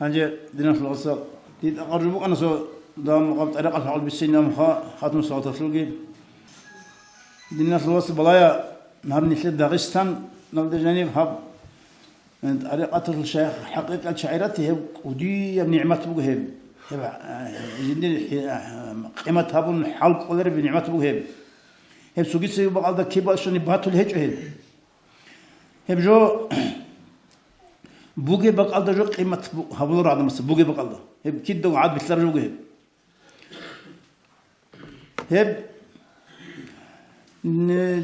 هنجي دينا في الغسل دي أقربوا أنا سو دام قبض طريقة الحول بالسينما خاتم صوت تلقي دينا في الغسل بلايا نهار نشيد داغستان نبدأ جانب هب طريقة الشيخ حقيقة شعيرته ودي بنعمة بوهب جندي قيمة هبون حلق قدر بنعمة بوهب هب سوقي سوي بعض كيبا شنو بهاتو الهج هب جو بوجي بقال ده جو قيمة هبلور هذا مثلا بوجي بقال ده هب كده عاد بتلر جو هب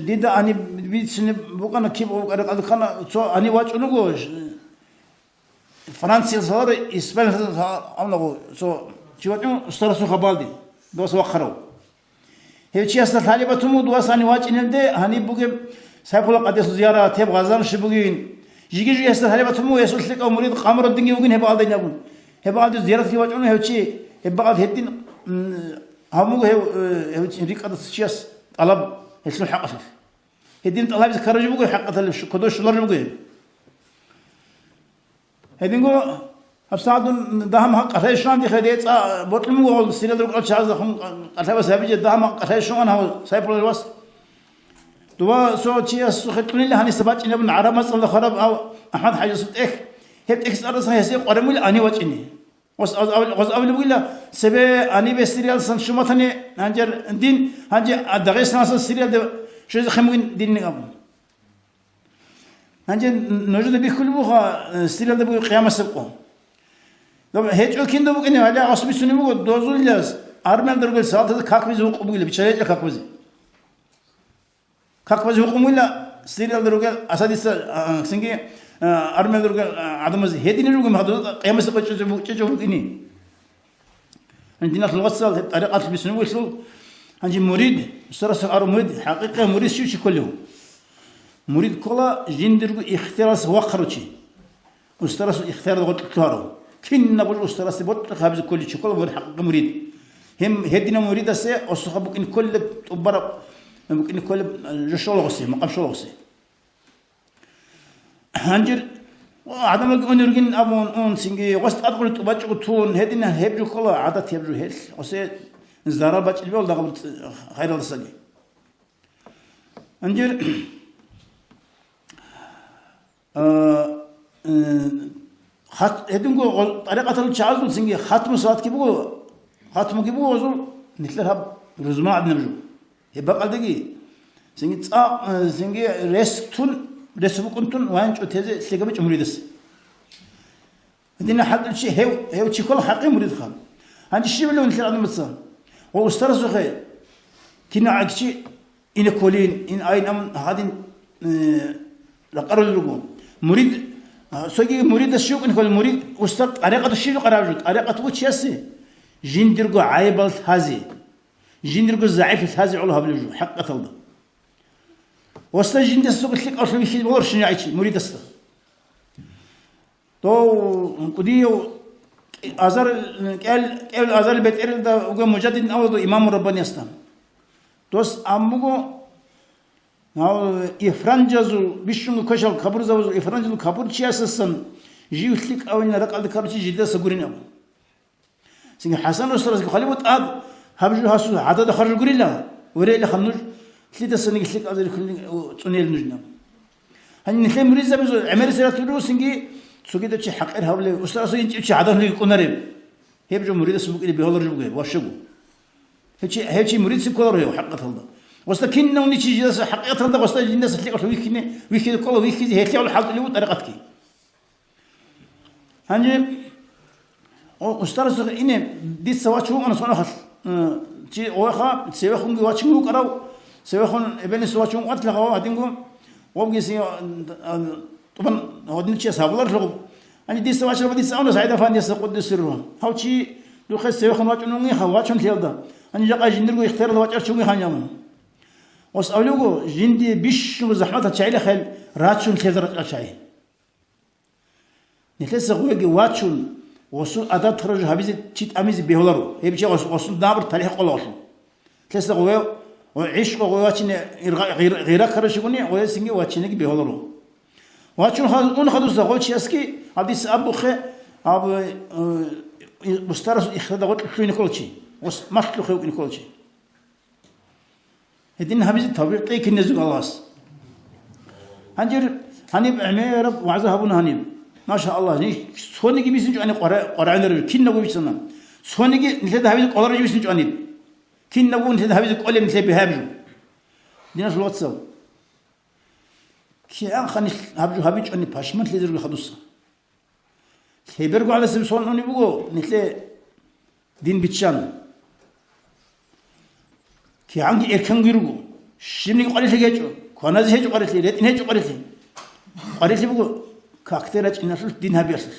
ديدا أني بيتسني بقنا كيف بقنا كنا شو أني واجه نقول فرنسي صار إسبان أملاقو شو واجه استرسو خبالدي دوس وخرو هي شيء أصلا ثاني بتومو دوس أني واجه نلده هني بوجي سايقول قديس زيارة تيب غزام شبوجين يجي أصلا ثاني بتومو يسوع لك أو مريض قامر الدنيا وجين هبا عاد ينابون هبا عاد زيارة في واجهنا هو شيء هبا عاد هدين همو هو ريك هذا الشيء طلب يسمع حق أصلا هدين طلب يذكر جبوجي حق هذا كدوش شلون جبوجي هدين جو أبصادون دهم حق أثيشان دي خديت بطلمو هو السنة دروك أشجع خم أثيبا سبيج دهم حق أثيشان هو سايبول الوس دوا سو شيء سخطني له هني سبات إنه بنعرف مثلا خراب أو أحد حاجة صوت هبت أرسل هسيق قرمول أني وجهني وس أول بقوله سبب أني بسريال سن شو مثلا هنجر دين هنجر أدرس ناس السريال ده شو خمين دين نقابل هنجر نوجد بكل بوها السريال ده بقول قيام السبقة طبعا هيك كيندو بقولني على عصبي سني بقول دوزول لاس أرمل درجة ساعات هذا كاك بيزوق بقوله بيشارك كاك بيزي كاك بيزي هو قمولا السريال درجة أساديس سنجي أرمل درجة عدم زي هدي نرجو ما هذا قيام السبقة تشوف بقولني عندنا في الوصل طريقة بيسني وصل هنجي مريد سرس مريد حقيقة مريد شو كله مريد كلا جندرجو اختراس وقرتشي واسترس اختيار غلط كارو كنا بقول استرس بوت خابز كل شيء كله حقيقة مريد هم هدينا مريد أسي أصحابك إن كل تبرق ممكن كل جشول غسي مقام شول غسي هنجر عدم الجنرجين أبون أون سينجي وست أدخل تبجع تون هدينا هبجو كلا عادة هبجو هيل وسي زارا بتش البول دعوة خير الصدي هنجر خات هدينكو طريقة الشعازل سينجي خاتم صوت كيبو خاتم كيبو وزول نتلها رزما عدنا بجو يبقى قدقي سينجي سينجي ريستون ريسبوكنتون وانش وتهزي سيجابش مريدس هدينا حد الشيء هو شيء كله حقيقي مريد خام عند الشيء اللي نتلها عدنا مثلا واسترسوا خير كنا عكشي إن كولين إن أين أم هادين لقرر الرجوع مريد سوي مريد الشيوخ إن كل مريد أستاذ طريقة الشيوخ قرابجت طريقة وش يسي جندرجو عيبل هذه جندرجو ضعيف هذه علوها بالوجوه حق طلبه واستاذ جند السوق اللي قالوا في ورش نعيش مريد است تو قديو أزار قال أزار البيت إيرل ده وجا مجدد أول إمام رباني استان توس أمبو هاو إفرانجازو بيشون كشال خبر زاوزو إفرانجازو خبر شيء أساسن جيوتلك أو إن رك على كارتي جدا سكورين أبو سين حسن رسول خليبوت أب هبجو هاسو عدد خرج قريلا وريلا خمنوج ثلاثة سنين كلك أزر كل تونيل نجنا هني نخيم مريض زبزو عمر سيرة تدرو سينجي سوكي ده شيء حق إرهاب ولا أستاذ سين شيء عدد اللي يكون ريب هيبجو مريض سبوك اللي بيهولر جبوه واشجو هيك مريض سكولر هو حق هذا واستكينا ونيجي جالس حقيقة هذا واستجي الناس اللي قالوا ويكي كله ويكي هيك على الحلقة اللي طريقتك هني أستاذ إني دي سوات شو أنا صنع خش شيء أوخا سوى خون جواتشمو كراو سوى خون ابن سوات شو وقت لقوا هادينكم وابجي سي طبعا هادين شيء سابلر شو أنا دي سوات شو بدي سأونا سعيدة فاني سقود السرهم هاو شيء لو خس سوى خون واتشنوني خواتشون تيلدا أنا جاك جندرجو يختار الواتش شو يخانيامون وسألوه جندي بيش وزحمتها تشعيله خيل راتشون تيزرت أشعي نخلص قوي واتشون وصل أداة خرج هبيز تيت أميز بيهولرو هي بيجي وصل دابر تاريخ قلاشون نخلص قوي وعيش قوي واتشين غير خرج يقولني قوي سينجي واتشينك بيهولرو واتشون خدوا زغول شيء أسكي حديث أبو خي أبو مسترس إخذ وقت شوين كل شيء ومسلو خوين كل شيء هدين هبزي طبيعي كي نزق الله هنجر هنيب عمير وعزه أبونا هنيب ما شاء الله نيش سونيكي بيسنجو أنا قرآن الرجل كين نقول بيسنا سونيكي نسيت هبزي قدر رجل بيسنجو أنيب كين نقول نسيت هبزي قولي نسيت بهابجو ديناش الواتساب كي أخني هبجو هبيج أني باشمنت ليدر الخدوسة هيبرجو على سمسون أني بقول نتلي دين بيتشان كي عندي إركان غيرو شيمني قريت لي جيجو كونازي هيجو قريت لي ريت هيجو قريت لي بقول كاكتيرات إنسان دين هبياسل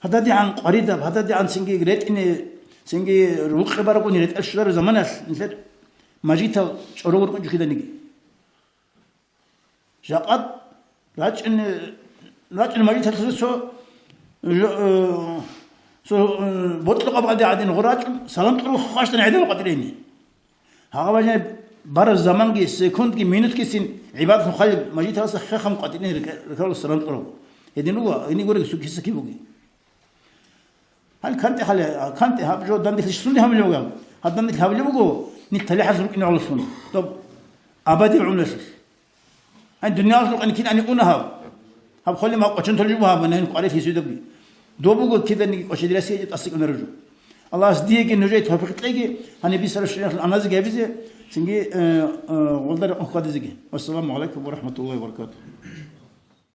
هذا دي عن قريدة هذا دي عن سنجي ريت إني سنجي روق خبركون ريت أشهر زمانس نسيت ما جيت شعور كنت كذا نجي جاقد راج ما جيت سو بطلق بعد عادين غراج سلام تروح خاشتنا عدل قدريني هذا وجه بار الزمان كي سكوند كي مينوت كي سين عبادة مخالف ما جيت هذا خم قدريني ركال السلام تروح يدين هو إني قولك سو كيس كي بوجي هل كنت هابجو دندي في السنة هم اليوم هذا دندي هابجو بقول نتلي حسب إنه على السنة طب أبدي عملس الدنيا أصلا أن كنا نقولها هب خلي ما قشن ترجمها من هنا قارئ في سودك بي دوبو كذا نيجي قشة دراسية تأسيق نرجو الله أصدقائي نجيت توفيق تلاقي هني بيسر الشيخ الأناس جايبزه سنجي والله أخذ زكي والسلام عليكم ورحمة الله وبركاته.